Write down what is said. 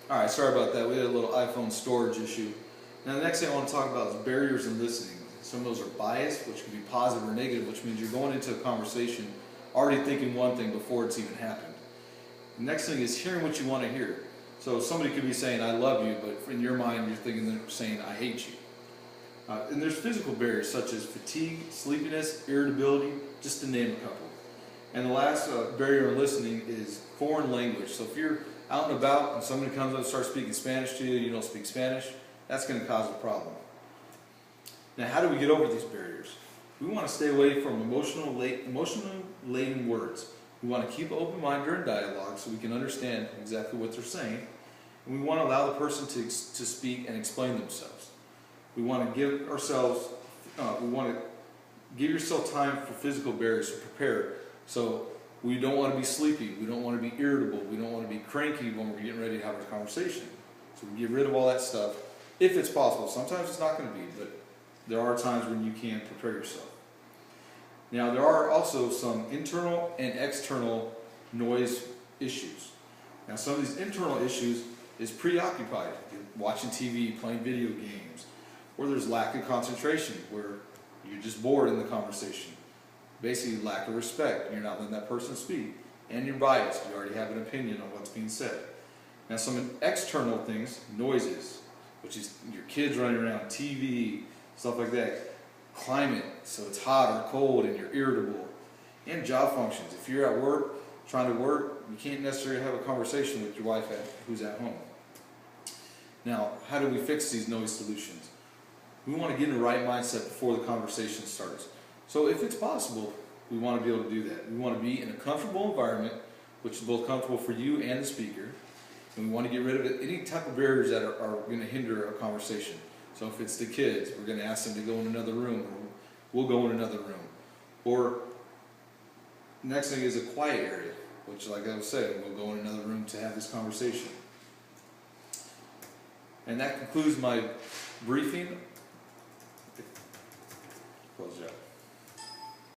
Alright, sorry about that. We had a little iPhone storage issue. Now the next thing I want to talk about is barriers in listening. Some of those are biased, which can be positive or negative, which means you're going into a conversation already thinking one thing before it's even happened. The next thing is hearing what you want to hear. So somebody could be saying, I love you, but in your mind you're thinking they're saying, I hate you. And there's physical barriers such as fatigue, sleepiness, irritability, just to name a couple. And the last barrier in listening is foreign language. So if you're out and about and somebody comes up and starts speaking Spanish to you, you don't speak Spanish, that's going to cause a problem. Now, how do we get over these barriers? We want to stay away from emotionally laden words. We want to keep an open mind during dialogue so we can understand exactly what they're saying. And we want to allow the person to speak and explain themselves. We want to give ourselves, we want to give yourself time for physical barriers to prepare. So we don't want to be sleepy, we don't want to be irritable, we don't want to be cranky when we're getting ready to have a conversation. So we get rid of all that stuff, if it's possible. Sometimes it's not going to be, but there are times when you can prepare yourself. Now there are also some internal and external noise issues. Now some of these internal issues is preoccupied, watching TV, playing video games, or there's lack of concentration where you're just bored in the conversation. Basically lack of respect, you're not letting that person speak, and you're biased, you already have an opinion on what's being said. Now some external things, noises, which is your kids running around, TV, stuff like that. Climate, so it's hot or cold and you're irritable. And job functions, if you're at work, trying to work, you can't necessarily have a conversation with your wife who's at home. Now, how do we fix these noise solutions? We want to get in the right mindset before the conversation starts. So if it's possible, we want to be able to do that. We want to be in a comfortable environment, which is both comfortable for you and the speaker. And we want to get rid of any type of barriers that are going to hinder a conversation. So if it's the kids, we're going to ask them to go in another room, or we'll go in another room. Or next thing is a quiet area, which, like I was saying, we'll go in another room to have this conversation. And that concludes my briefing